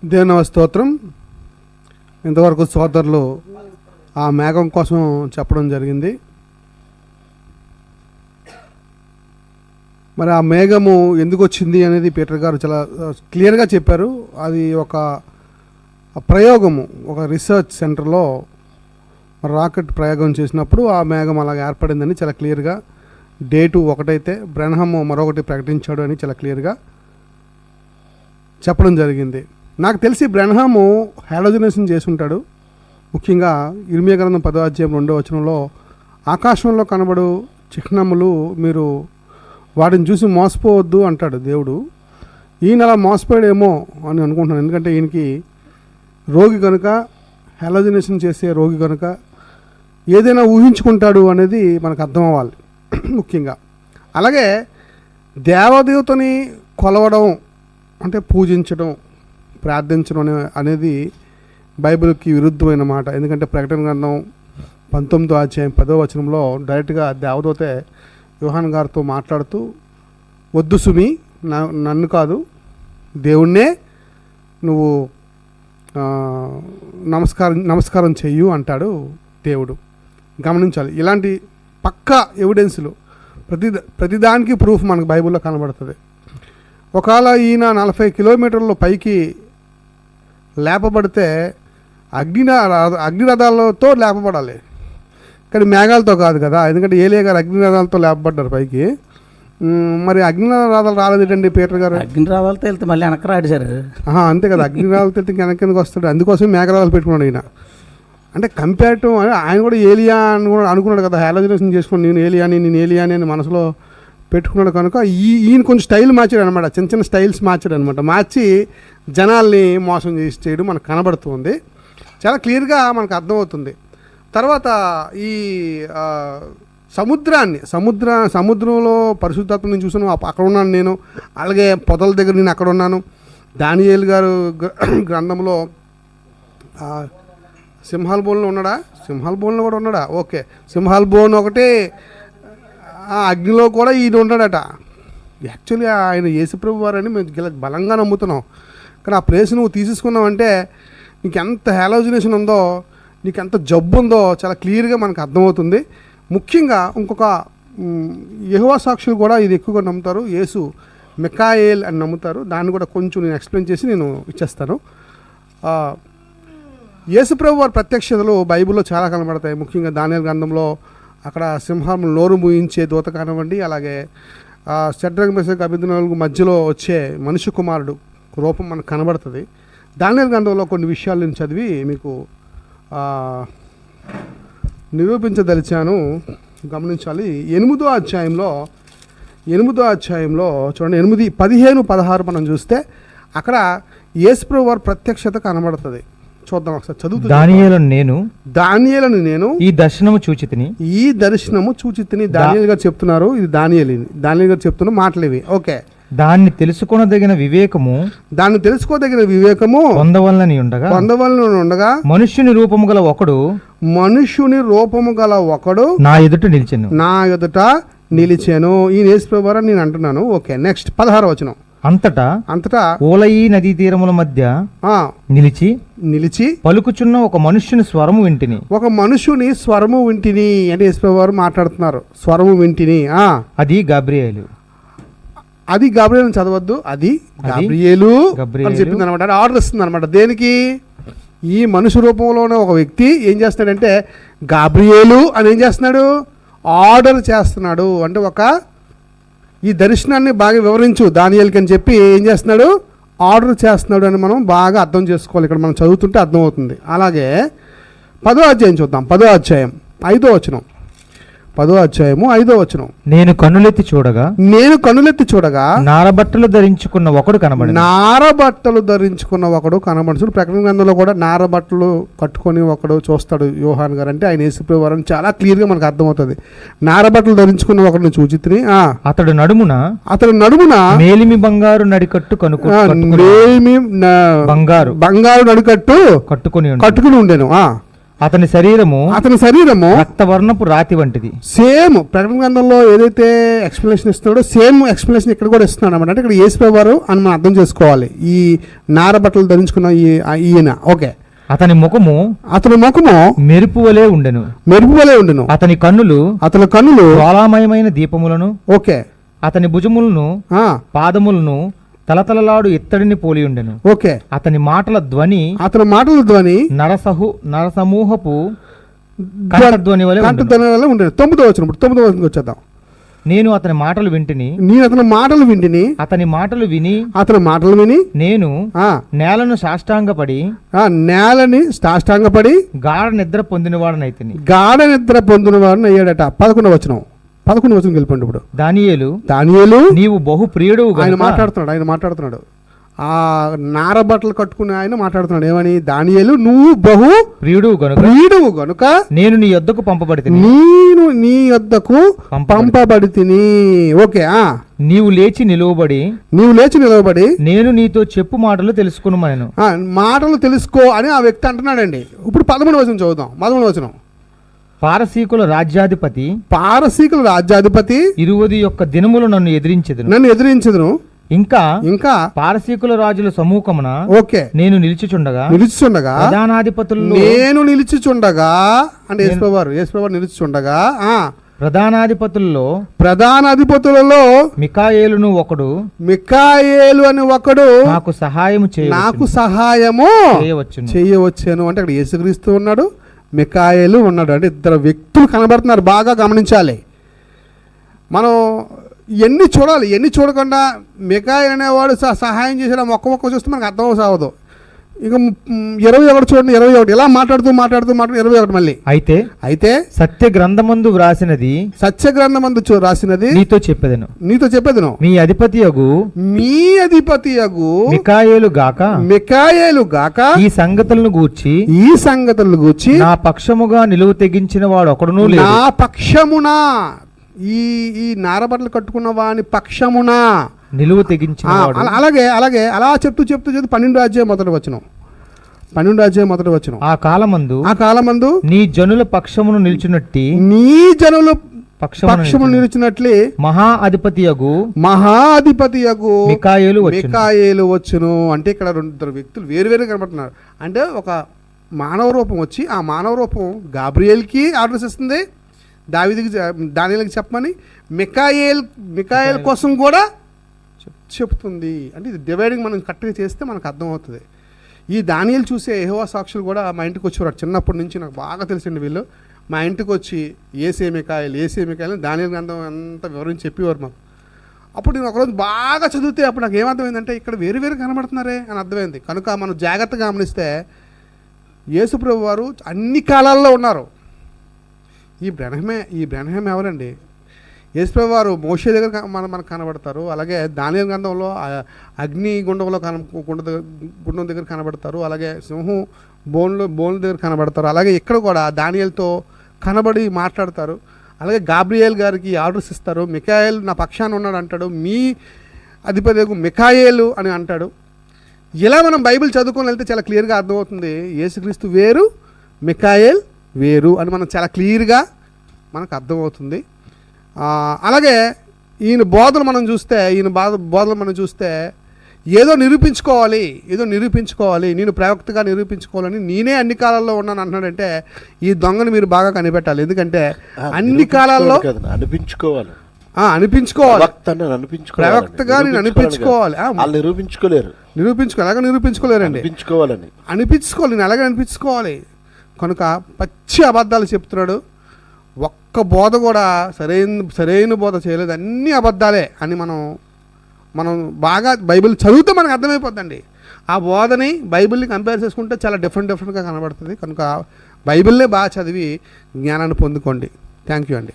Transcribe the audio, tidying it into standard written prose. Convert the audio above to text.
దేవుని స్తోత్రం. ఇంతవరకు సోదరులు ఆ మేఘం కోసం చెప్పడం జరిగింది. మరి ఆ మేఘము ఎందుకు వచ్చింది అనేది పీటర్ గారు చాలా క్లియర్గా చెప్పారు. అది ఒక ప్రయోగము, ఒక రీసెర్చ్ సెంటర్లో రాకెట్ ప్రయోగం చేసినప్పుడు ఆ మేఘం అలాగ ఏర్పడిందని చాలా క్లియర్గా, డేటు ఒకటైతే బ్రెన్హామ్ మరొకటి ప్రకటించాడు అని చాలా క్లియర్గా చెప్పడం జరిగింది. నాకు తెలిసి బ్రెన్హాము హాలోజినేషన్ చేసి ఉంటాడు. ముఖ్యంగా ఇర్మియా గ్రంథం 10వ అధ్యాయం 2వ వచనంలో ఆకాశంలో కనబడు చిహ్నములు మీరు వాటిని చూసి మోసపోవద్దు అంటాడు దేవుడు. ఈయన అలా మోసపోయాడేమో అని అనుకుంటున్నాను. ఎందుకంటే ఈయనకి రోగి కనుక, హాలోజినేషన్ చేసే రోగి కనుక ఏదైనా ఊహించుకుంటాడు అనేది మనకు అర్థం అవ్వాలి ముఖ్యంగా. అలాగే దేవదేవతని కొలవడం అంటే పూజించడం, ప్రార్థించడం అనేది బైబిల్కి విరుద్ధమైన మాట. ఎందుకంటే ప్రకటన గ్రంథం 19వ అధ్యాయం 10వ వచనంలో డైరెక్ట్గా దేవదూతే యోహాన్ గారితో మాట్లాడుతూ, వద్దు సుమి, నన్ను కాదు దేవుణ్ణే నువ్వు నమస్కారం చెయ్యు అంటాడు దేవుడు. గమనించాలి, ఇలాంటి పక్కా ఎవిడెన్స్లు ప్రతిదానికి ప్రూఫ్ మనకు బైబిల్లో కనబడుతుంది. ఒకవేళ ఈయన 40 కిలోమీటర్ల పైకి లేపబడితే అగ్నిరథాలతో లేపబడాలి, కానీ మేఘాలతో కాదు కదా. ఎందుకంటే ఏలియా గారు అగ్నిరథాలతో లేపబడ్డారు పైకి. మరి అగ్నిరథాలు రాలేదేంటండి పీటర్ గారు? అగ్నిరథాలతో వెళ్తే మళ్ళీ వెనక్కి రాడు సార్. అంతే కదా, అగ్నిరథాలతో వెళ్తే వెనక్కి ఎందుకు వస్తాడు? అందుకోసం మేఘరాలు పెట్టుకున్నాడు ఈయన. అంటే కంపేరిటివ్ ఆయన కూడా ఏలియా అని కూడా అనుకున్నాడు కదా, హాలోజినేషన్ చేసుకుని నేను ఏలియాని అని మనసులో పెట్టుకున్నాడు. కనుక ఈయన కొంచెం స్టైల్ మార్చాడు అనమాట, చిన్న చిన్న స్టైల్స్ మార్చాడు అనమాట. మార్చి జనాల్ని మోసం చేయడం మనకు కనబడుతుంది, చాలా క్లియర్గా మనకు అర్థమవుతుంది. తర్వాత ఈ సముద్రంలో పరిశుద్ధాత్మ నేను చూసాను, అక్కడ ఉన్నాను నేను. అలాగే పొదల దగ్గర నేను అక్కడ ఉన్నాను. దానియేలు గారు గ్రంథంలో సింహాల బోన్లో ఉన్నాడా? సింహాల బోన్లో కూడా ఉన్నాడా? ఓకే, సింహాల బోన్ ఒకటి, అగ్నిలో కూడా ఈయన ఉన్నాడట. యాక్చువల్లీ ఆయన యేసుప్రభు వారని మేము బలంగా నమ్ముతున్నాం. కానీ ఆ ప్లేస్ నువ్వు తీసేసుకున్నావంటే నీకు ఎంత హాలోజినేషన్ ఉందో, నీకు ఎంత జబ్బు ఉందో చాలా క్లియర్గా మనకు అర్థమవుతుంది. ముఖ్యంగా ఇంకొక యెహోవా సాక్షులు కూడా ఇది ఎక్కువగా నమ్ముతారు. యేసు మికాయేల్ అని నమ్ముతారు. దాన్ని కూడా కొంచెం నేను ఎక్స్ప్లెయిన్ చేసి నేను ఇచ్చేస్తాను. యేసుప్రభు వారి ప్రత్యక్షతలు బైబిల్లో చాలా కనబడతాయి. ముఖ్యంగా దానియేలు గ్రంథంలో అక్కడ సింహం నోరు మూయించే దూత కానివ్వండి, అలాగే షడ్రక్ మెషక్ అబేద్నెగోల మధ్యలో వచ్చే మనిషి కుమారుడు రూపం మనకు కనబడుతుంది. దానియేలు గ్రంథంలో కొన్ని విషయాలు నేను చదివి మీకు నిరూపించదలిచాను, గమనించాలి. 8వ అధ్యాయంలో చూడండి, 8, 15, 16 మనం చూస్తే అక్కడ యేసుప్రభు వారి ప్రత్యక్షత కనబడుతుంది. చూద్దాం ఒకసారి, చదువుతూ. దానియేలును నేను ఈ దర్శనము చూచితిని. దానియేలు గారు చెప్తున్నారు, ఇది దానియేలు గారు చెప్తున్న మాటలు ఇవి. ఓకే, దాన్ని తెలుసుకోదగిన వివేకము పొందవలనని ఉండగా మనుష్యుని రూపము గల ఒకడు నా ఎదుట నిలిచెను. ఈ యేసుప్రభు వారు నేను అంటున్నాను. ఓకే, నెక్స్ట్ 16వ వచనం. అంతటా ఓలయి నదీ తీరముల మధ్య నిలిచి పలుకుచున్న ఒక మనుష్యుని స్వరము వింటిని. అంటే యేసుప్రభు వారు మాట్లాడుతున్నారు. స్వరము వింటిని. అది గాబ్రియేలు చదవద్దు, అది గాబ్రియేలు అని చెప్పింది అనమాట. ఆర్డర్ ఇస్తుంది అనమాట. దేనికి? ఈ మనుషు రూపంలోనే ఒక వ్యక్తి ఏం చేస్తున్నాడంటే గాబ్రియేలు అని ఏం చేస్తున్నాడు? ఆర్డర్ చేస్తున్నాడు. అంటే ఈ దర్శనాన్ని బాగా వివరించు దానియేలుకి అని చెప్పి ఏం చేస్తున్నాడు? ఆర్డర్ చేస్తున్నాడు అని మనం బాగా అర్థం చేసుకోవాలి. ఇక్కడ మనం చదువుతుంటే అర్థమవుతుంది. అలాగే 10వ అధ్యాయం చూద్దాం. 10వ అధ్యాయం 5వ వచనం. 10వ అధ్యాయము 5వ వచనం. నేను కన్నులెత్తి చూడగా నారబట్టలు ధరించుకున్న ఒకడు కనబడు. ప్రకటన గ్రంథంలో కూడా నారబట్టలు కట్టుకొని ఒకడు చూస్తాడు యోహాన్ గారు. అంటే ఆయన యేసుప్రభు వారు చాలా క్లియర్గా మనకు అర్థమవుతుంది. నారబట్టలు ధరించుకున్న ఒకడిని చూచితిని. అతడు నడుమున మేలిమి బంగారు నడికట్టు బంగారు నడికట్టు కట్టుకుని ఉండేను. అతని శరీరము రక్తవర్ణపు రాతి వంటిది. సేమ్ ప్రకటన గ్రంథంలో ఏదైతే ఎక్స్ప్లెనేషన్ ఇస్తున్నాడో సేమ్ ఎక్స్ప్లెనేషన్ ఇక్కడ కూడా ఇస్తున్నాడు అనమాట. అంటే ఇక్కడ యేసుప్రభు వారు అని మనం అర్థం చేసుకోవాలి. ఈ నార బట్టలు ధరించుకున్న ఈయన ఓకే. అతని ముఖము మెరుపు వలె ఉండెను. అతని కన్నులు జ్వాలామయమైన దీపములను ఓకే. అతని భుజములను పాదములను తలతలలాడు ఇత్తడిని పోలి ఉండెను. ఓకే. అతని మాటల ధ్వని నరసమూహపు కంఠధ్వని వలె ఉండేది. 9వ వచనం. ఇప్పుడు 9వ వచనం వచ్చేద్దాం. నేను అతని మాటలు వింటిని. అతని మాటలు విని నేను నేలను సాష్టాంగపడి గాఢ నిద్ర పొందినవాడనైతిని. అయ్యాడట. 11వ వచనం వెళ్ళిపోండి. ఇప్పుడు దానియేలు నీవు బహు ప్రియుడు. ఆయన మాట్లాడుతున్నాడు. ఆ నార బట్టలు కట్టుకుని ఆయన మాట్లాడుతున్నాడు. ఏమని? దానియేలు నువ్వు బహు ప్రియుడు గనుక నేను నీ యొద్దకు పంపబడితిని. ఓకే. నీవు లేచి నిలువబడి నేను నీతో చెప్పు మాటలు తెలుసుకున్నాను. మాటలు తెలుసుకో అని ఆ వ్యక్తి అంటున్నాడండి. ఇప్పుడు 13వ వచనం చదువుదాం. 13వ వచనం. పారసీకుల రాజ్యాధిపతి 21 దినములు నన్ను ఎదిరించెదను. ఇంకా పారసీకుల రాజుల సమూహమున ఓకే నేను నిలిచిచుండగా ప్రధానాధిపతుల్లో అంటే యేసుప్రభువారు నిలిచిచుండగా ప్రధానాధిపతులలో మికాయేలు అని ఒకడు నాకు సహాయము చేయవచ్చును. అంటే అక్కడ యేసుక్రీస్తు ఉన్నాడు, మికాయేలు ఉన్నాడు. అంటే ఇద్దరు వ్యక్తులు కనబడుతున్నారు. బాగా గమనించాలి. మనం ఎన్ని చూడాలి. ఎన్ని చూడకుండా మికాయేలు అనేవాడు సహాయం చేసిన మొక్క చూస్తే మనకు అర్థం సాగదు. ఇక 21 చూడండి. 21 ఇలా మాట్లాడుతూ 21 మళ్ళీ అయితే సత్య గ్రంథమందు వ్రాసినది నీతో చెప్పేదను మీ అధిపతియగు మికాయేలు గాక ఈ సంగతులను గూర్చి నా పక్షముగా నిలువ తెగించిన వాడు ఒకడును లేడు. నా పక్షమున ఈ నారబట్టలు కట్టుకున్న వాని పక్షమున నిలువ తెగించిన అలాగే అలా చెప్తూ 12వ అధ్యాయం మొదటి వచనం. ఆ కాలమందు నీ జనుల పక్షమును నిలిచినట్లే మహా అధిపతియగు మికాయేలు వచ్చును. అంటే ఇక్కడ 2 వ్యక్తులు వేరువేరు కనబడుతున్నారు. అంటే ఒక మానవ రూపం వచ్చి ఆ మానవ రూపం గాబ్రియేల్కి ఆర్డర్స్ ఇస్తుంది, దానియేలుకి చెప్పమని. మికాయేల్ కోసం కూడా చెప్తుంది. అంటే ఇది డివైడింగ్ మనం కరెక్ట్గా చేస్తే మనకు అర్థమవుతుంది. ఈ దానియేలు చూసే యెహోవా సాక్షులు కూడా మా ఇంటికి వచ్చేవారు. చిన్నప్పటి నుంచి నాకు బాగా తెలిసిండి. వీళ్ళు మా ఇంటికి వచ్చి ఏసే మికాయేలు దానియేలు గ్రంథం అంతా వివరించి చెప్పేవారు మాకు. అప్పుడు నేను ఒకరోజు బాగా చదివితే అప్పుడు నాకు ఏమర్థమైందంటే ఇక్కడ వేరు కనబడుతున్నారే అని అర్థమైంది. కనుక మనం జాగ్రత్తగా గమనిస్తే యేసుప్రభు వారు అన్ని కాలాల్లో ఉన్నారు. ఈ బ్రహ్మ ఎవరండి? యేసుప్రభు వారు మోషే దగ్గర మనకు కనబడతారు. అలాగే దానియేలు గ్రంథంలో అగ్ని గుండంలో గుండం దగ్గర కనబడతారు. అలాగే సింహం బోన్ల దగ్గర కనబడతారు. అలాగే ఇక్కడ కూడా దానియేలుతో కనబడి మాట్లాడతారు. అలాగే గాబ్రియేల్ గారికి ఆర్డర్స్ ఇస్తారు. మికాయేల్ నా పక్షాన ఉన్నాడు అంటాడు. మీ అధిపతి మికాయేలు అని అంటాడు. ఇలా మనం బైబిల్ చదువుకొని వెళ్తే చాలా క్లియర్గా అర్థమవుతుంది. యేసుక్రీస్తు వేరు, మికాయేల్ వేరు అని మనం చాలా క్లియర్గా మనకు అర్థమవుతుంది. అలాగే ఈయన బోధలు మనం చూస్తే ఏదో నిరూపించుకోవాలి, నేను ప్రవక్తగా నిరూపించుకోవాలని, నేనే అన్ని కాలాల్లో ఉన్నాను అంటున్నాడంటే ఈ దొంగను మీరు బాగా కనిపెట్టాలి. ఎందుకంటే అన్ని కాలాల్లో అనిపించుకోవాలి, ప్రవక్తగా నేను అనిపించుకోవాలి. నిరూపించుకోలేరండి. అనిపించుకోవాలి, నేను అలాగే అనిపించుకోవాలి. కనుక పచ్చి అబద్ధాలు చెప్తున్నాడు. ఒక్క బోధ కూడా సరైన బోధ చేయలేదు, అన్ని అబద్ధాలే అని మనం బాగా బైబిల్ చదివితే మనకు అర్థమైపోద్దండి. ఆ బోధని బైబిల్ని కంపేర్ చేసుకుంటే చాలా డిఫరెంట్గా కనబడుతుంది. కనుక బైబిల్నే బాగా చదివి జ్ఞానాన్ని పొందుకోండి. థ్యాంక్ యూ అండి.